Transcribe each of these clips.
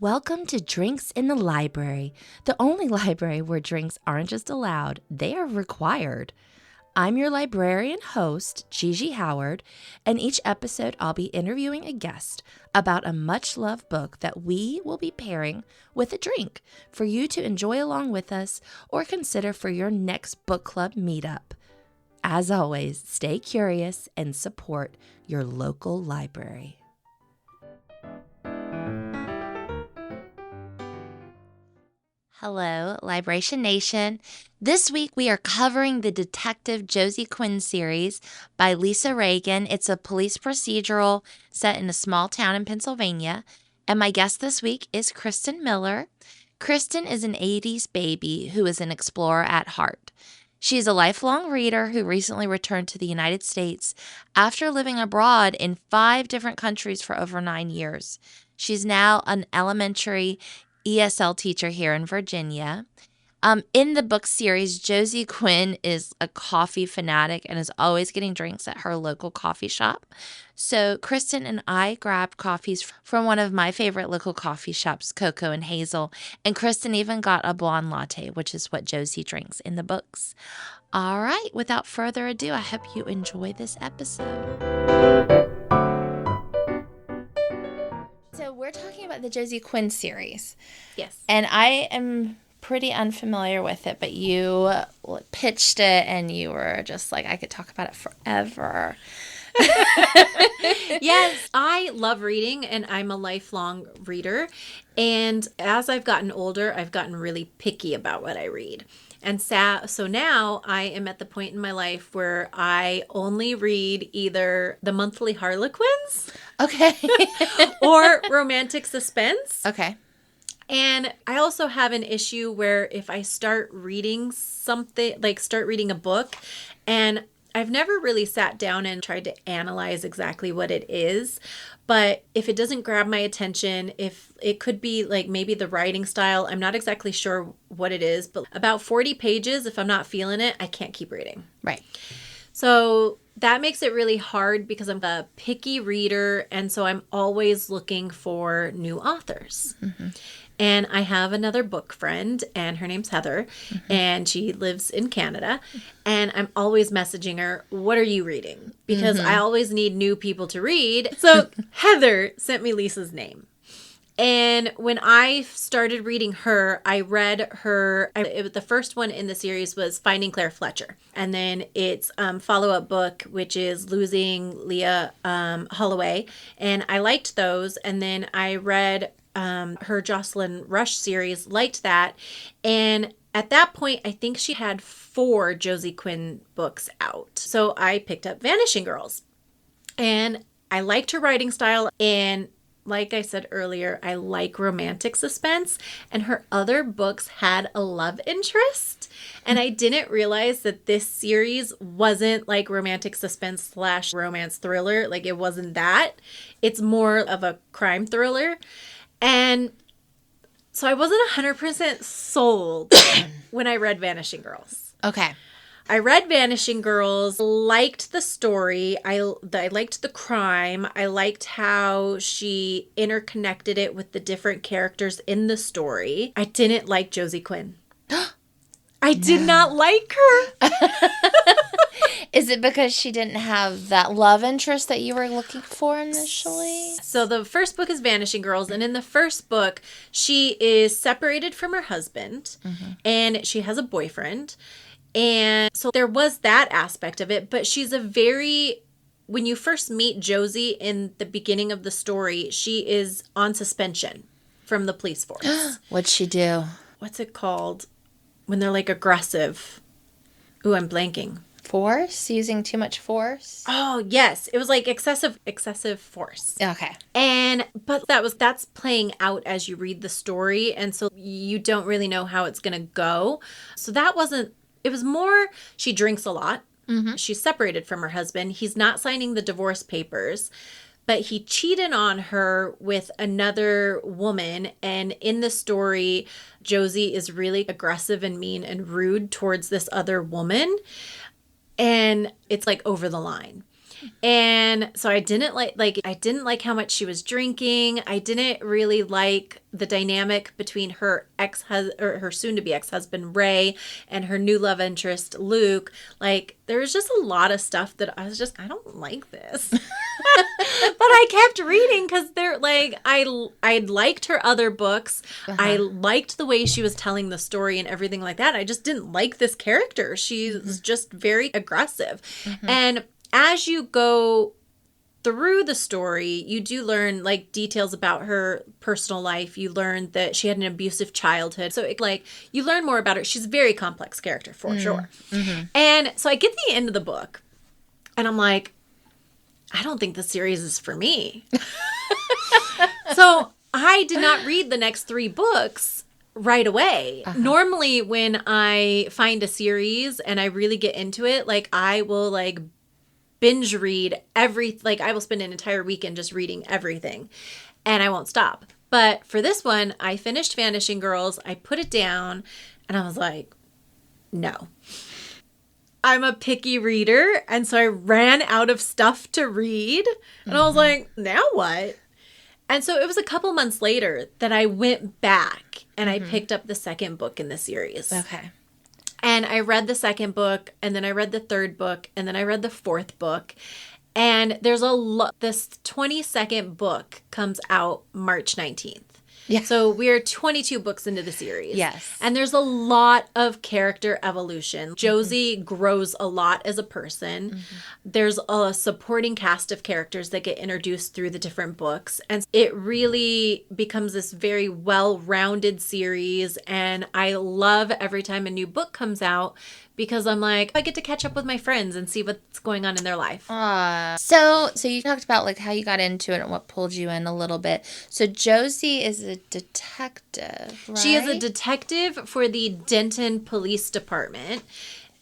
Welcome to Drinks in the Library, the only library where drinks aren't just allowed, they are required. I'm your librarian host, Gigi Howard, and each episode I'll be interviewing a guest about a much-loved book that we will be pairing with a drink for you to enjoy along with us or consider for your next book club meetup. As always, stay curious and support your local library. Hello, Libration Nation. This week we are covering the Detective Josie Quinn series by Lisa Regan. It's a police procedural set in a small town in Pennsylvania. And my guest this week is Kristin Miller. Kristin is an 80s baby who is an explorer at heart. She is a lifelong reader who recently returned to the United States after living abroad in 5 different countries for over 9 years. She's now an elementary ESL teacher here in Virginia. In the book series, Josie Quinn is a coffee fanatic and is always getting drinks at her local coffee shop. So Kristin and I grabbed coffees from one of my favorite local coffee shops, Coco and Hazel, and Kristin even got a blonde latte, which is what Josie drinks in the books. All right, without further ado, I hope you enjoy this episode. So we're talking about the Josie Quinn series. Yes. And I am pretty unfamiliar with it, but you pitched it and you were just like, I could talk about it forever. Yes, I love reading and I'm a lifelong reader. And as I've gotten older, I've gotten really picky about what I read. And so now I am at the point in my life where I only read either the monthly Harlequins. Okay. Or romantic suspense. Okay. And I also have an issue where if I start reading something, like start reading a book, and I've never really sat down and tried to analyze exactly what it is, but if it doesn't grab my attention, if it could be like maybe the writing style, I'm not exactly sure what it is, but about 40 pages, if I'm not feeling it, I can't keep reading. Right. So that makes it really hard because I'm a picky reader, and so I'm always looking for new authors. Mm-hmm. And I have another book friend, and her name's Heather, and she lives in Canada. And I'm always messaging her, what are you reading? Because I always need new people to read. So Heather sent me Lisa's name. And when I started reading her, I read her, the first one in the series was Finding Claire Fletcher. And then it's follow-up book, which is Losing Leah Holloway. And I liked those. And then I read her Jocelyn Rush series, liked that. And at that point, I think she had 4 Josie Quinn books out. So I picked up Vanishing Girls. And I liked her writing style. And like I said earlier, I like romantic suspense. And her other books had a love interest. And I didn't realize that this series wasn't like romantic suspense / romance thriller. Like it wasn't that. It's more of a crime thriller. And so I wasn't 100% sold when I read Vanishing Girls. Okay. I read Vanishing Girls, liked the story. I liked the crime. I liked how she interconnected it with the different characters in the story. I didn't like Josie Quinn. I did not like her. Is it because she didn't have that love interest that you were looking for initially? So the first book is Vanishing Girls. And in the first book, she is separated from her husband and she has a boyfriend. And so there was that aspect of it. But she's when you first meet Josie in the beginning of the story, she is on suspension from the police force. What'd she do? What's it called? When they're like aggressive. Ooh, I'm blanking. Force? Using too much force? Oh, yes. It was like excessive force. Okay. But that's playing out as you read the story. And so you don't really know how it's going to go. So it was more, she drinks a lot. Mm-hmm. She's separated from her husband. He's not signing the divorce papers, but he cheated on her with another woman. And in the story, Josie is really aggressive and mean and rude towards this other woman. And it's like over the line. And so I didn't I didn't like how much she was drinking. I didn't really like the dynamic between her ex-husband, or her soon-to-be ex-husband Ray, and her new love interest Luke. Like, there was just a lot of stuff that I was just, I don't like this. But I kept reading because they're like, I liked her other books. I liked the way she was telling the story and everything like that. I just didn't like this character. She's just very aggressive. And as you go through the story, you do learn like details about her personal life. You learn that she had an abusive childhood. So you learn more about her. She's a very complex character for sure. And so I get to the end of the book and I'm like, I don't think the series is for me. So I did not read the next 3 books right away. Normally when I find a series and I really get into it, like I will like binge read I will spend an entire weekend just reading everything and I won't stop. But for this one, I finished Vanishing Girls. I put it down and I was like, no. I'm a picky reader. And so I ran out of stuff to read and I was like, now what? And so it was a couple months later that I went back and I picked up the second book in the series. Okay. And I read the second book, and then I read the third book, and then I read the fourth book. And there's this 22nd book comes out March 19th. Yeah. So we're 22 books into the series. Yes. And there's a lot of character evolution. Josie grows a lot as a person. There's a supporting cast of characters that get introduced through the different books. And it really becomes this very well-rounded series. And I love every time a new book comes out because I'm like, I get to catch up with my friends and see what's going on in their life. So you talked about like how you got into it and what pulled you in a little bit. So Josie is a detective, right? She is a detective for the Denton Police Department.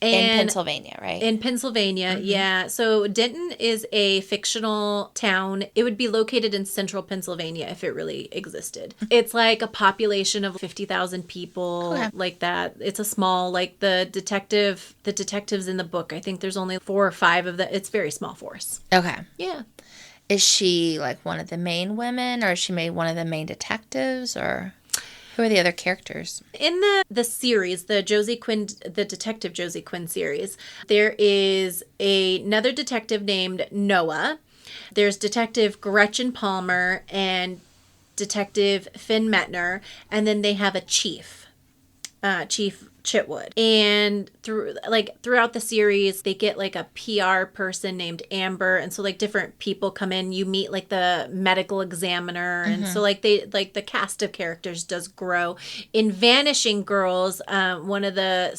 In Pennsylvania, right? In Pennsylvania, yeah. So Denton is a fictional town. It would be located in central Pennsylvania if it really existed. It's like a population of 50,000 people, like that. It's a small, like the detectives in the book, I think there's only 4 or 5 of them. It's a very small force. Okay. Yeah. Is she like one of the main women, or is she made one of the main detectives, or who are the other characters? In the series, the Detective Josie Quinn series, there is another detective named Noah. There's Detective Gretchen Palmer and Detective Finn Metner, and then they have a chief, Chief Chitwood. And throughout the series, they get like a PR person named Amber, and so like different people come in. You meet like the medical examiner, and so like the cast of characters does grow. In Vanishing Girls, one of the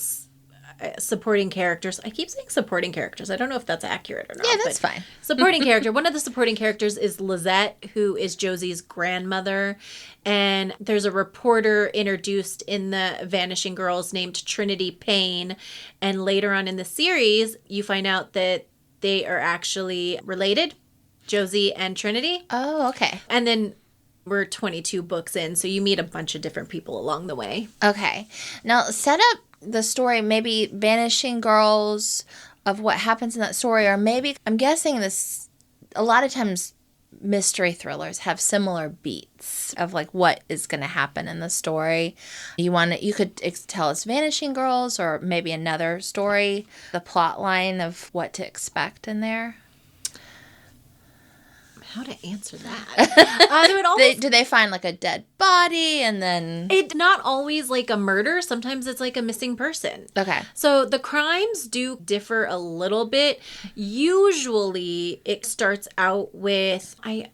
supporting characters. I keep saying supporting characters. I don't know if that's accurate or not. Yeah, that's fine. Supporting character. One of the supporting characters is Lizette, who is Josie's grandmother. And there's a reporter introduced in the Vanishing Girls named Trinity Payne. And later on in the series, you find out that they are actually related, Josie and Trinity. Oh, okay. And then we're 22 books in, so you meet a bunch of different people along the way. Okay. Now, set up the story, maybe Vanishing Girls, of what happens in that story, or maybe, I'm guessing this, a lot of times mystery thrillers have similar beats of like what is going to happen in the story. You could tell us Vanishing Girls, or maybe another story, the plot line of what to expect in there. How to answer that? Do they find like a dead body and then... It's not always like a murder. Sometimes it's like a missing person. Okay. So the crimes do differ a little bit. Usually it starts out with... I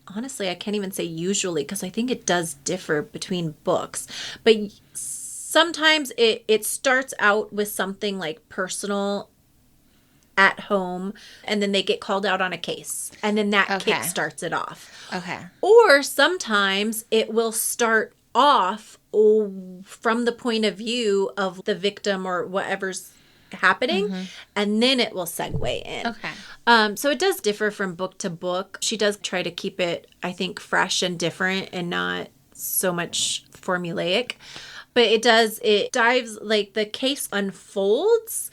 can't even say usually because I think it does differ between books. But sometimes it starts out with something like personal at home, and then they get called out on a case, and then that kick starts it off. Okay. Or sometimes it will start off from the point of view of the victim or whatever's happening, and then it will segue in. Okay. So it does differ from book to book. She does try to keep it, I think, fresh and different and not so much formulaic. But it dives, like the case unfolds,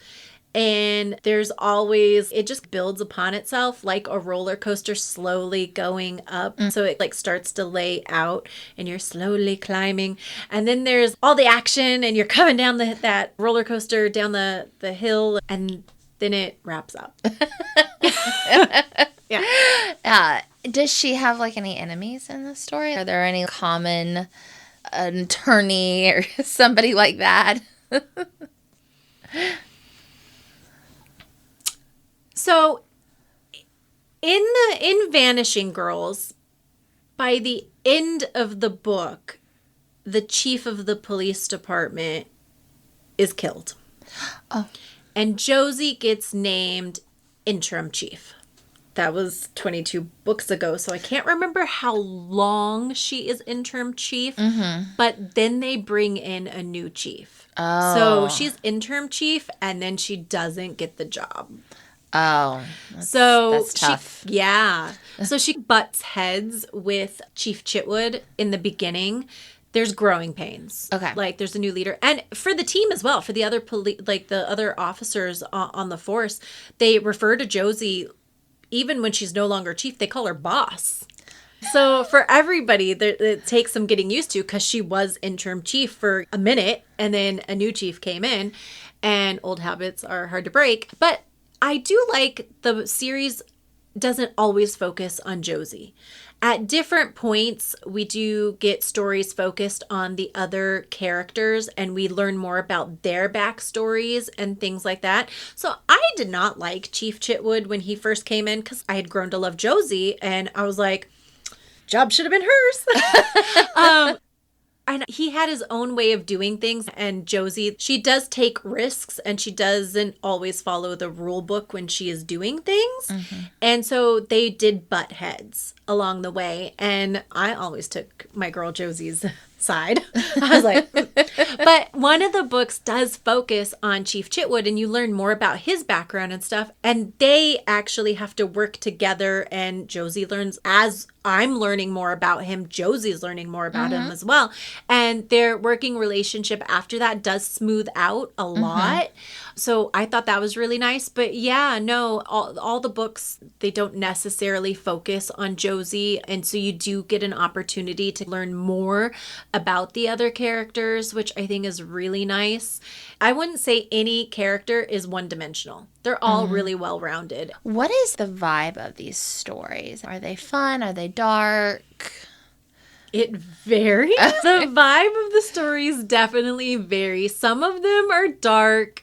And there's always, it just builds upon itself like a roller coaster slowly going up. So it like starts to lay out and you're slowly climbing. And then there's all the action and you're coming down that roller coaster down the hill, and then it wraps up. Yeah. Does she have like any enemies in the story? Are there any common an attorney or somebody like that? So in Vanishing Girls, by the end of the book, the chief of the police department is killed. Oh. And Josie gets named interim chief. That was 22 books ago, so I can't remember how long she is interim chief, but then they bring in a new chief. Oh. So she's interim chief, and then she doesn't get the job. Oh. That's tough. So she butts heads with Chief Chitwood in the beginning. There's growing pains. Okay. Like there's a new leader. And for the team as well, for the other the other officers on the force, they refer to Josie, even when she's no longer chief, they call her boss. So for everybody, it takes some getting used to, because she was interim chief for a minute and then a new chief came in, and old habits are hard to break. But I do like the series doesn't always focus on Josie. At different points, we do get stories focused on the other characters, and we learn more about their backstories and things like that. So I did not like Chief Chitwood when he first came in, because I had grown to love Josie, and I was like, job should have been hers. And he had his own way of doing things. And Josie, she does take risks, and she doesn't always follow the rule book when she is doing things. And so they did butt heads along the way. And I always took my girl Josie's side. I was like, but one of the books does focus on Chief Chitwood, and you learn more about his background and stuff. And they actually have to work together, and Josie learns as I'm learning more about him. Josie's learning more about him as well. And their working relationship after that does smooth out a lot. So I thought that was really nice. But yeah, no, all the books, they don't necessarily focus on Josie. And so you do get an opportunity to learn more about the other characters, which I think is really nice. I wouldn't say any character is one-dimensional. They're all really well-rounded. What is the vibe of these stories? Are they fun? Are they dark? It varies. The vibe of the stories definitely vary. Some of them are dark.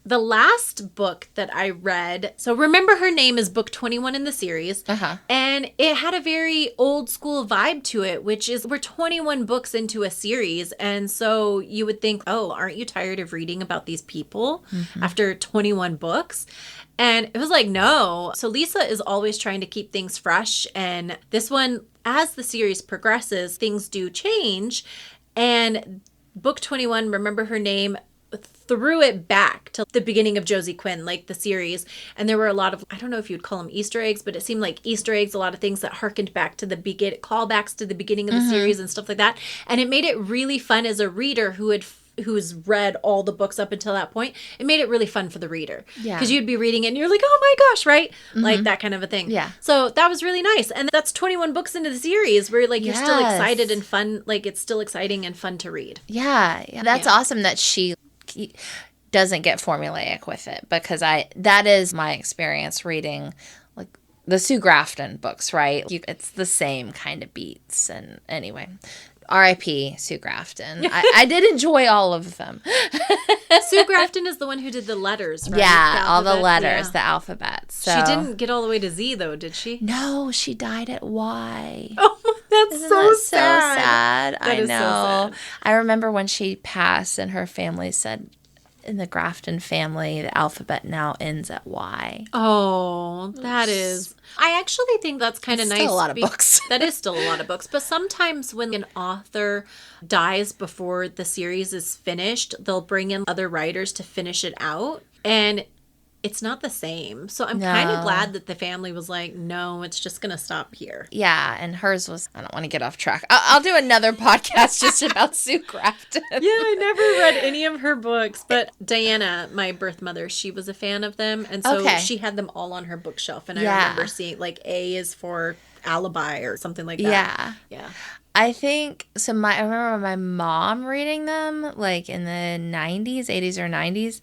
The last book that I read, so Remember Her Name is book 21 in the series, and it had a very old school vibe to it, which is we're 21 books into a series, and so you would think, oh, aren't you tired of reading about these people after 21 books? And it was like, no. So Lisa is always trying to keep things fresh, and this one, as the series progresses, things do change, and book 21, Remember Her Name, threw it back to the beginning of Josie Quinn, like the series. And there were a lot of, I don't know if you'd call them Easter eggs, but it seemed like Easter eggs, a lot of things that harkened back to the callbacks to the beginning of the series and stuff like that. And it made it really fun as a reader who's read all the books up until that point. It made it really fun for the reader. Yeah. Because you'd be reading it and you're like, oh my gosh, right? Like that kind of a thing. Yeah. So that was really nice. And that's 21 books into the series where like you're still excited and fun. Like it's still exciting and fun to read. Yeah. That's awesome that she doesn't get formulaic with it, because that is my experience reading like the Sue Grafton books, right? It's the same kind of beats. And anyway, R.I.P. Sue Grafton. I did enjoy all of them. Sue Grafton is the one who did the letters, right? Yeah, all the letters, the alphabet. So. She didn't get all the way to Z, though, did she? No, she died at Y. Oh, that's Isn't so that sad. So sad? I know. So sad. I remember when she passed and her family said, in the Grafton family, the alphabet now ends at Y. Oh, that is... I actually think that's kind of nice. Still a lot of books. That is still a lot of books. But sometimes when an author dies before the series is finished, they'll bring in other writers to finish it out. And it's not the same. So I'm kind of No. glad that the family was like, no, it's just going to stop here. Yeah, and hers was, I don't want to get off track. I'll do another podcast just about Sue Grafton. Yeah, I never read any of her books, but Diana, my birth mother, she was a fan of them. And so Okay. she had them all on her bookshelf. And I Yeah. remember seeing like A is for alibi or something like that. Yeah. Yeah. I think, so I remember my mom reading them like in the 90s, 80s or 90s.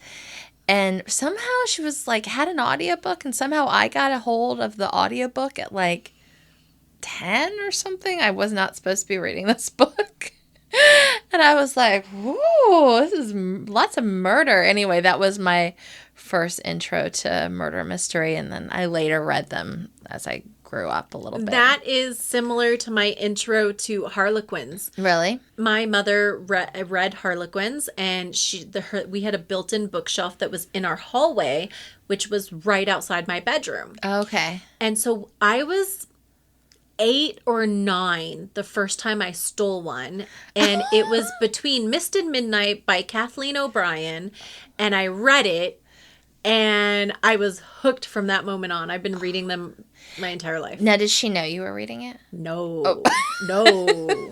And somehow she was like, had an audiobook, and somehow I got a hold of the audiobook at like 10 or something. I was not supposed to be reading this book. And I was like, whoa, this is lots of murder. Anyway, that was my first intro to murder mystery. And then I later read them as I grew up a little bit. That is similar to my intro to Harlequins. Really? My mother read Harlequins, and we had a built-in bookshelf that was in our hallway, which was right outside my bedroom. Okay. And so I was 8 or 9 the first time I stole one, and it was Between Mist and Midnight by Kathleen O'Brien, and I read it, and I was hooked from that moment on. I've been reading them my entire life. Now, did she know you were reading it? No. No.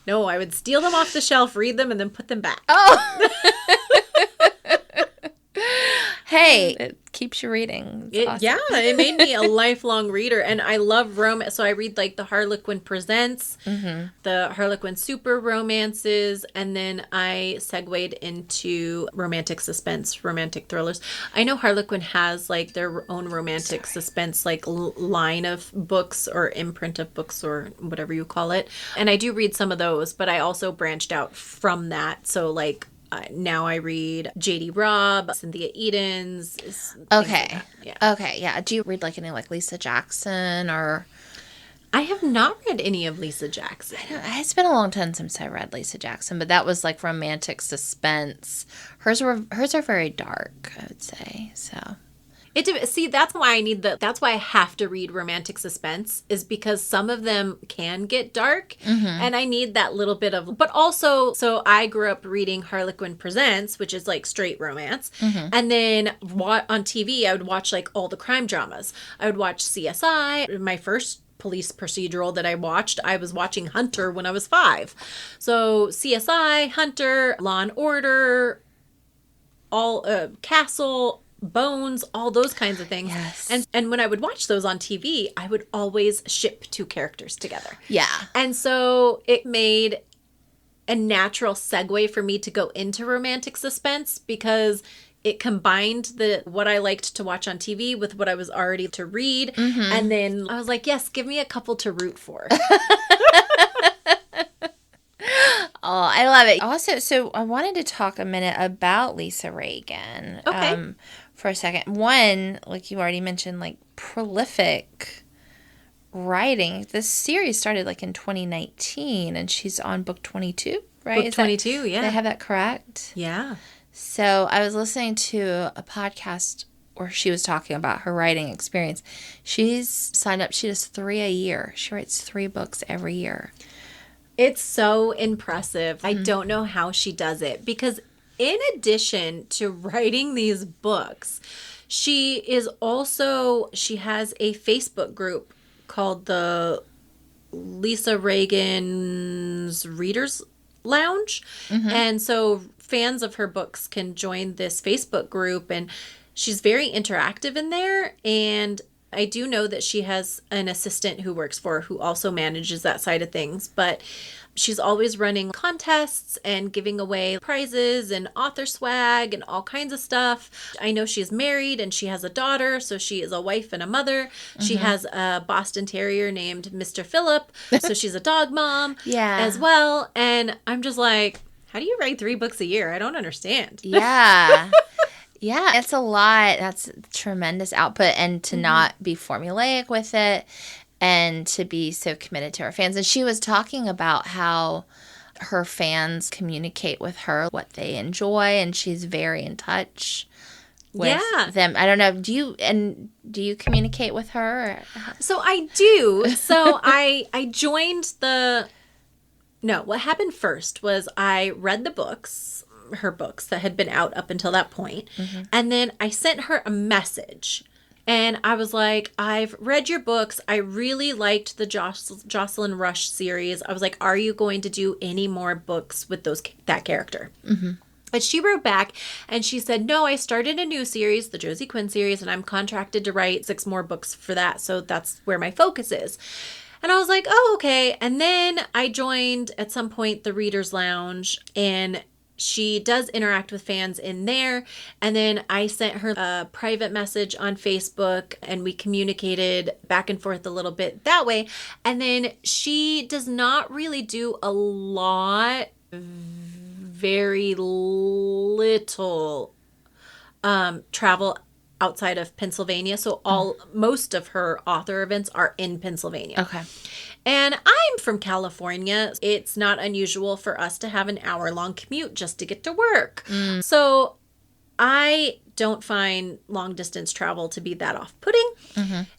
No, I would steal them off the shelf, read them, and then put them back. Oh. Hey, it keeps you reading. It's awesome. Yeah, it made me a lifelong reader. And I love romance. So I read like the Harlequin Presents, the Harlequin Super Romances, and then I segued into romantic suspense, romantic thrillers. I know Harlequin has like their own romantic suspense, like line of books or imprint of books or whatever you call it. And I do read some of those, but I also branched out from that. So like, now I read J.D. Robb, Cynthia Eden's. Okay. Like yeah. Okay, yeah. Do you read like any like Lisa Jackson or... I have not read any of Lisa Jackson. It's been a long time since I read Lisa Jackson, but that was like romantic suspense. Hers are very dark, I would say. So See, that's why that's why I have to read romantic suspense, is because some of them can get dark, and I need that little bit of, but also, so I grew up reading Harlequin Presents, which is like straight romance. And then on TV, I would watch like all the crime dramas. I would watch CSI. My first police procedural that I was watching Hunter when I was 5. So CSI, Hunter, Law and Order, all Castle, Bones, all those kinds of things. Yes. And when I would watch those on TV, I would always ship 2 characters together. yeah. And so it made a natural segue for me to go into romantic suspense, because it combined what I liked to watch on TV with what I was already to read. And then I was like, yes, give me a couple to root for. Oh, I love it. Also, so I wanted to talk a minute about Lisa Regan. Okay. For a second. One, like you already mentioned, like prolific writing. This series started like in 2019, and she's on book 22, right? Book 22, yeah. Did I have that correct? Yeah. So I was listening to a podcast where she was talking about her writing experience. She's signed up. She does 3 a year. She writes 3 books every year. It's so impressive. I don't know how she does it, because in addition to writing these books, she has a Facebook group called the Lisa Regan's Readers Lounge. And so fans of her books can join this Facebook group, and she's very interactive in there. And I do know that she has an assistant who works for her who also manages that side of things, but she's always running contests and giving away prizes and author swag and all kinds of stuff. I know she's married and she has a daughter, so she is a wife and a mother. She has a Boston Terrier named Mr. Phillip, so she's a dog mom as well. And I'm just like, how do you write 3 books a year? I don't understand. Yeah. Yeah, it's a lot. That's tremendous output, and to not be formulaic with it, and to be so committed to her fans. And she was talking about how her fans communicate with her what they enjoy, and she's very in touch with them. I don't know. Do you communicate with her? So I do. So I joined what happened first was I read the books. her books that had been out up until that point. And then I sent her a message. And I was like, I've read your books. I really liked the Jocelyn Rush series. I was like, are you going to do any more books with that character? But she wrote back and she said, no, I started a new series, the Josie Quinn series, and I'm contracted to write 6 more books for that. So that's where my focus is. And I was like, oh, okay. And then I joined at some point the Reader's Lounge, and she does interact with fans in there. And then I sent her a private message on Facebook and we communicated back and forth a little bit that way. And then she does not really do a lot, very little travel outside of Pennsylvania. So most of her author events are in Pennsylvania. Okay. And I'm from California. It's not unusual for us to have an hour-long commute just to get to work. So I don't find long-distance travel to be that off-putting.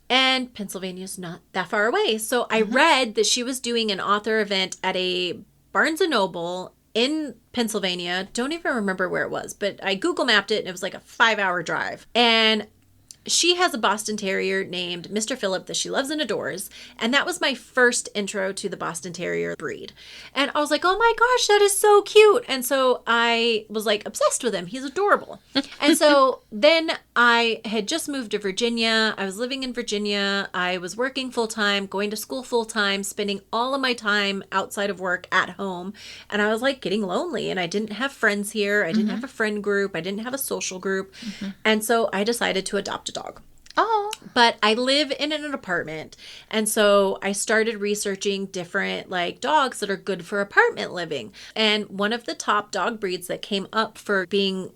And Pennsylvania's not that far away. So I read that she was doing an author event at a Barnes & Noble in Pennsylvania. Don't even remember where it was, but I Google mapped it and it was like a 5-hour drive. And she has a Boston Terrier named Mr. Phillip that she loves and adores. And that was my first intro to the Boston Terrier breed. And I was like, oh my gosh, that is so cute. And so I was like obsessed with him. He's adorable. And so then I had just moved to Virginia. I was living in Virginia. I was working full time, going to school full time, spending all of my time outside of work at home. And I was like getting lonely, and I didn't have friends here. I didn't have a friend group. I didn't have a social group. And so I decided to adopt a dog. Oh. But I live in an apartment. And so I started researching different dogs that are good for apartment living. And one of the top dog breeds that came up for being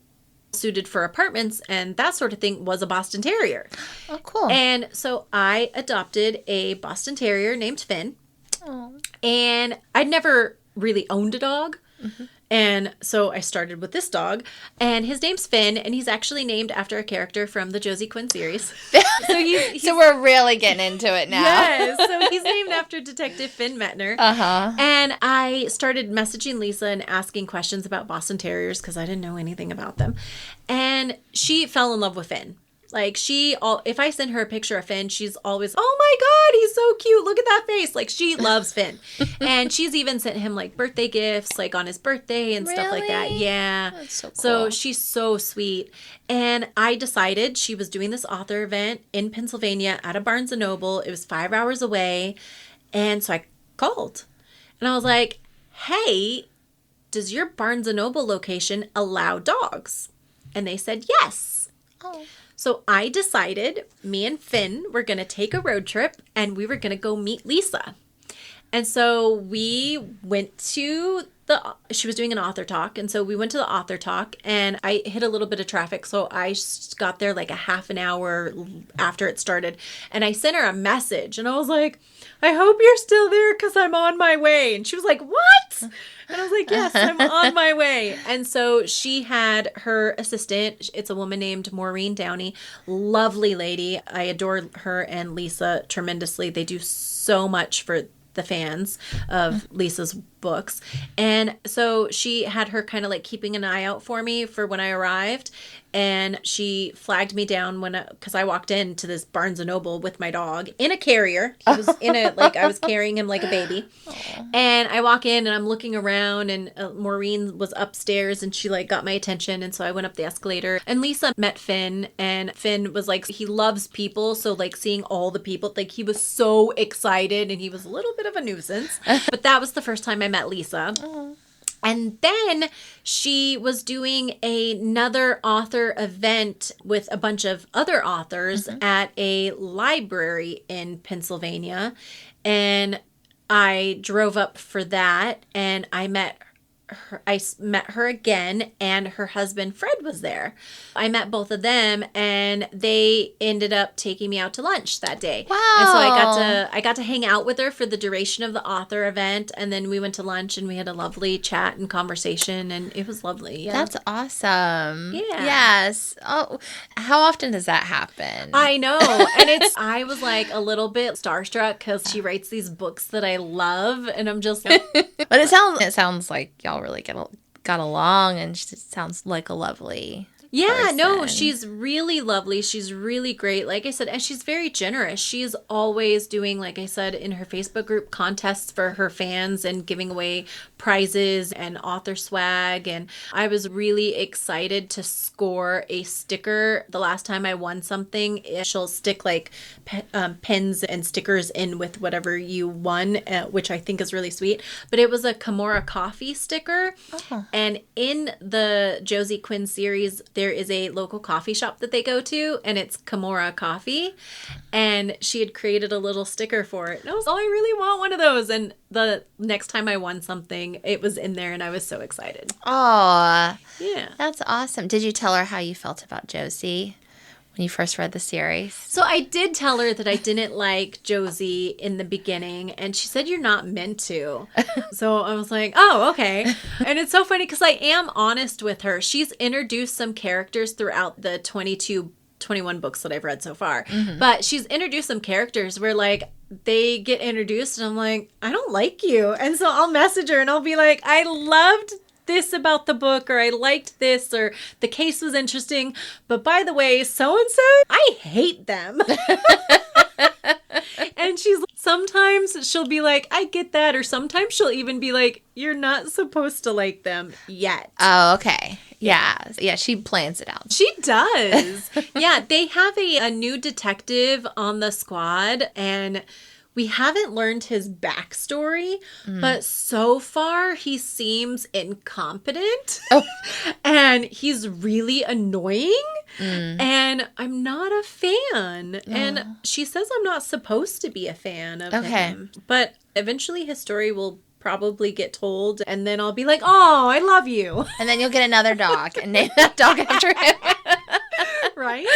suited for apartments and that sort of thing was a Boston Terrier. Oh, cool. And so I adopted a Boston Terrier named Finn. Oh. And I'd never really owned a dog. And so I started with this dog, and his name's Finn, and he's actually named after a character from the Josie Quinn series. So he's So we're really getting into it now. Yes, so he's named after Detective Finn Metner. And I started messaging Lisa and asking questions about Boston Terriers because I didn't know anything about them. And she fell in love with Finn. If I send her a picture of Finn, she's always, oh my God, he's so cute. Look at that face. She loves Finn. And she's even sent him birthday gifts, on his birthday and stuff like that. Yeah. That's so cool. So she's so sweet. And I decided she was doing this author event in Pennsylvania at a Barnes & Noble. It was 5 hours away. And so I called and I was like, hey, does your Barnes & Noble location allow dogs? And they said, yes. Oh. So I decided me and Finn were going to take a road trip and we were going to go meet Lisa. And so we went to she was doing an author talk. And so we went to the author talk and I hit a little bit of traffic. So I got there a half an hour after it started. And I sent her a message and I was like, I hope you're still there because I'm on my way. And she was like, what? And I was like, yes, I'm on my way. And so she had her assistant. It's a woman named Maureen Downey. Lovely lady. I adore her and Lisa tremendously. They do so much for the fans of Lisa's books. And so she had her kind of keeping an eye out for me for when I arrived. And she flagged me down because I walked into this Barnes & Noble with my dog in a carrier. He was in I was carrying him like a baby. Aww. And I walk in and I'm looking around and Maureen was upstairs and she got my attention. And so I went up the escalator and Lisa met Finn and Finn was he loves people. So seeing all the people, he was so excited and he was a little bit of a nuisance. But that was the first time I met Lisa. Aww. And then she was doing another author event with a bunch of other authors at a library in Pennsylvania. And I drove up for that and I met her again, and her husband Fred was there. I met both of them and they ended up taking me out to lunch that day. Wow. And so I got to hang out with her for the duration of the author event, and then we went to lunch and we had a lovely chat and conversation and it was lovely. Yeah. That's awesome. Yeah. Yes. Oh, how often does that happen? I know. And I was a little bit starstruck because she writes these books that I love and I'm just But it sounds like y'all really get got along, and she sounds like a lovely Yeah, no, person. she's really lovely. She's really great. Like I said, and she's very generous. She's always doing, like I said, in her Facebook group, contests for her fans and giving away prizes and author swag. And I was really excited to score a sticker. The last time I won something, she'll stick like pens and stickers in with whatever you won, which I think is really sweet. But it was a Kimura coffee sticker. Oh. And in the Josie Quinn series, there is a local coffee shop that they go to, and it's Kimura Coffee. And she had created a little sticker for it. And I was, oh, I really want one of those. And the next time I won something, it was in there, and I was so excited. Oh, Yeah. that's awesome. Did you tell her how you felt about Josie when you first read the series? So I did tell her that I didn't like Josie in the beginning, and she said, you're not meant to. So I was like, oh, okay. And it's so funny because I am honest with her. She's introduced some characters throughout the 21 books that I've read so far. Mm-hmm. But she's introduced some characters where, like, they get introduced and I'm like, I don't like you. And so I'll message her and I'll be like, I loved this about the book, or I liked this, or the case was interesting, but by the way, so-and-so, I hate them. And sometimes she'll be like, I get that, or sometimes she'll even be like, you're not supposed to like them yet. Oh, okay. Yeah, she plans it out. She does. Yeah, they have a new detective on the squad, and we haven't learned his backstory, but so far he seems incompetent. Oh. And he's really annoying. And I'm not a fan. Oh. And she says I'm not supposed to be a fan of him. But eventually his story will probably get told, and then I'll be like, oh, I love you. And then you'll get another dog and name that dog after him. Right?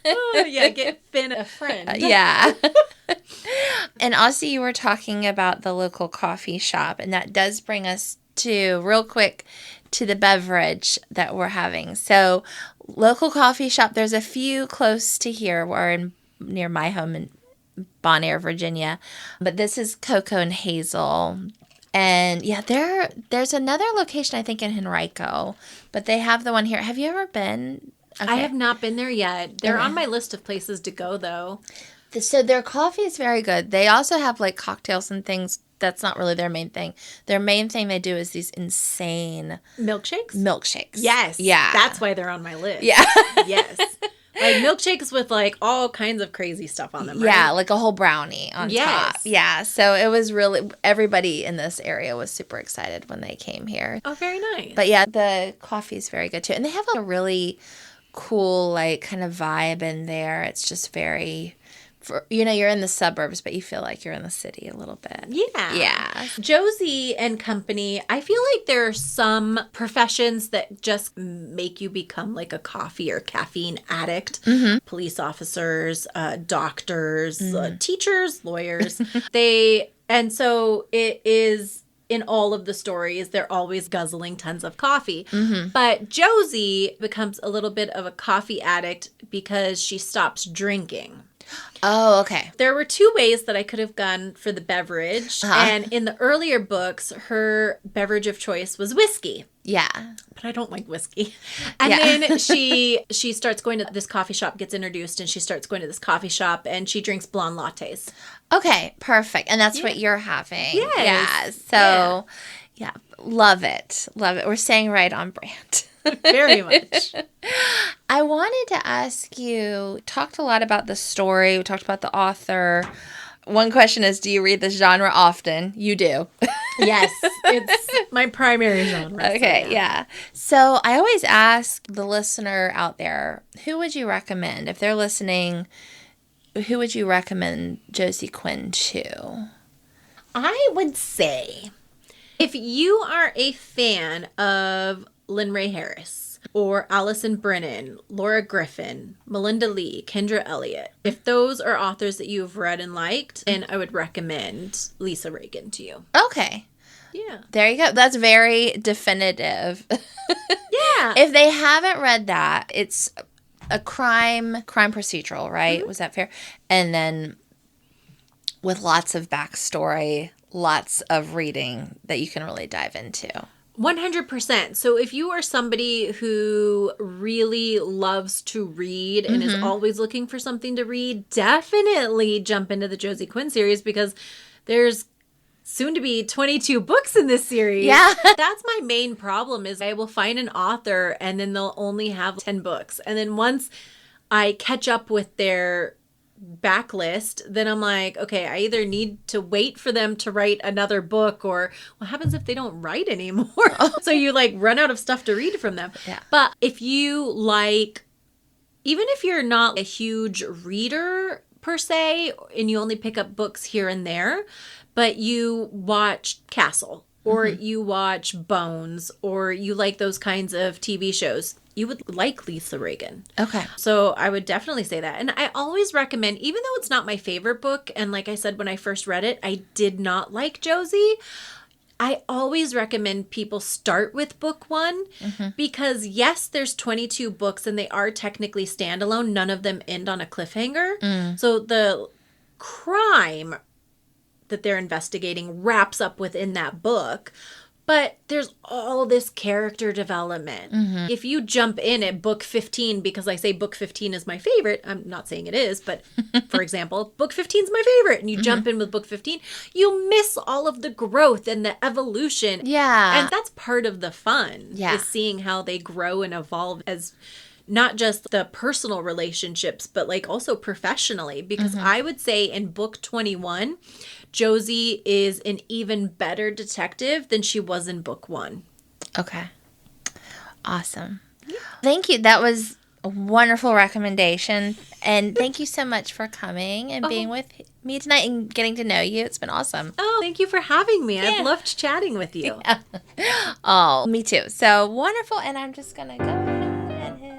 Oh, yeah, get Finn a friend. Yeah. And also you were talking about the local coffee shop, and that does bring us to, real quick, to the beverage that we're having. So local coffee shop, there's a few close to here. We're near my home in Bon Air, Virginia. But this is Cocoa and Hazel. And yeah, there's another location, I think, in Henrico, but they have the one here. Have you ever been? Okay. I have not been there yet. They're on my list of places to go, though. So their coffee is very good. They also have like cocktails and things. That's not really their main thing. Their main thing they do is these insane milkshakes. Yes. Yeah. That's why they're on my list. Yeah. Yes. Like milkshakes with like all kinds of crazy stuff on them, right? Yeah, like a whole brownie on top. Yeah, so it was really, everybody in this area was super excited when they came here. Oh, very nice. But yeah, the coffee is very good too. And they have a really cool like kind of vibe in there. It's just very, you're in the suburbs, but you feel like you're in the city a little bit. Yeah. Yeah. Josie and Company, I feel like there are some professions that just make you become like a coffee or caffeine addict. Mm-hmm. Police officers, doctors, teachers, lawyers. And so it is, in all of the stories, they're always guzzling tons of coffee. Mm-hmm. But Josie becomes a little bit of a coffee addict because she stops drinking. Oh, okay. There were two ways that I could have gone for the beverage. Uh-huh. And in the earlier books, her beverage of choice was whiskey. Yeah. But I don't like whiskey. And then she starts going to this coffee shop, gets introduced, and she starts going to this coffee shop, and she drinks blonde lattes. Okay, perfect. And that's what you're having. Yes. Yeah. So, yeah, love it. Love it. We're staying right on brand. Very much. I wanted to ask you, talked a lot about the story. We talked about the author. One question is, do you read this genre often? You do. Yes. It's my primary genre. Okay, so yeah. So I always ask the listener out there, who would you recommend? If they're listening, who would you recommend Josie Quinn to? I would say, if you are a fan of Lynn Ray Harris or Allison Brennan, Laura Griffin, Melinda Lee, Kendra Elliott, if those are authors that you've read and liked, then I would recommend Lisa Regan to you. Okay. Yeah. There you go. That's very definitive. Yeah. If they haven't read that, it's a crime procedural, right? Mm-hmm. Was that fair? And then with lots of backstory, lots of reading that you can really dive into. 100%. So if you are somebody who really loves to read and is always looking for something to read, definitely jump into the Josie Quinn series, because there's soon to be 22 books in this series. Yeah. That's my main problem, is I will find an author and then they'll only have 10 books. And then once I catch up with their backlist, then I'm like, okay, I either need to wait for them to write another book, or what happens if they don't write anymore? So you like run out of stuff to read from them. Yeah. But if you like, even if you're not a huge reader per se, and you only pick up books here and there, but you watch Castle, or you watch Bones, or you like those kinds of TV shows, you would like Lisa Regan. Okay. So I would definitely say that. And I always recommend, even though it's not my favorite book, and like I said, when I first read it, I did not like Josie, I always recommend people start with book one, because yes, there's 22 books and they are technically standalone. None of them end on a cliffhanger. So the crime that they're investigating wraps up within that book. But there's all this character development. If you jump in at book 15, because I say book 15 is my favorite, I'm not saying it is, but for example, book 15 is my favorite, and you jump in with book 15, you miss all of the growth and the evolution. Yeah. And that's part of the fun, is seeing how they grow and evolve as not just the personal relationships, but like also professionally. Because I would say in book 21, Josie is an even better detective than she was in book one. Okay. Awesome. Yeah. Thank you. That was a wonderful recommendation. And thank you so much for coming and being with me tonight and getting to know you. It's been awesome. Oh, thank you for having me. I've loved chatting with you. Yeah. Oh, me too. So wonderful. And I'm just going to go ahead and hit.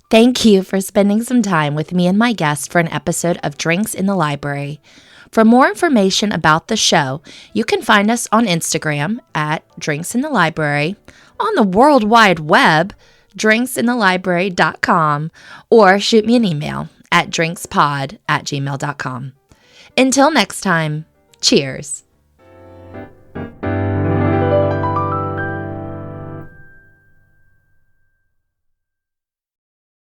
Thank you for spending some time with me and my guest for an episode of Drinks in the Library. For more information about the show, you can find us on Instagram at Drinks in the Library, on the World Wide Web, drinksinthelibrary.com, or shoot me an email at drinkspod@gmail.com. Until next time, cheers.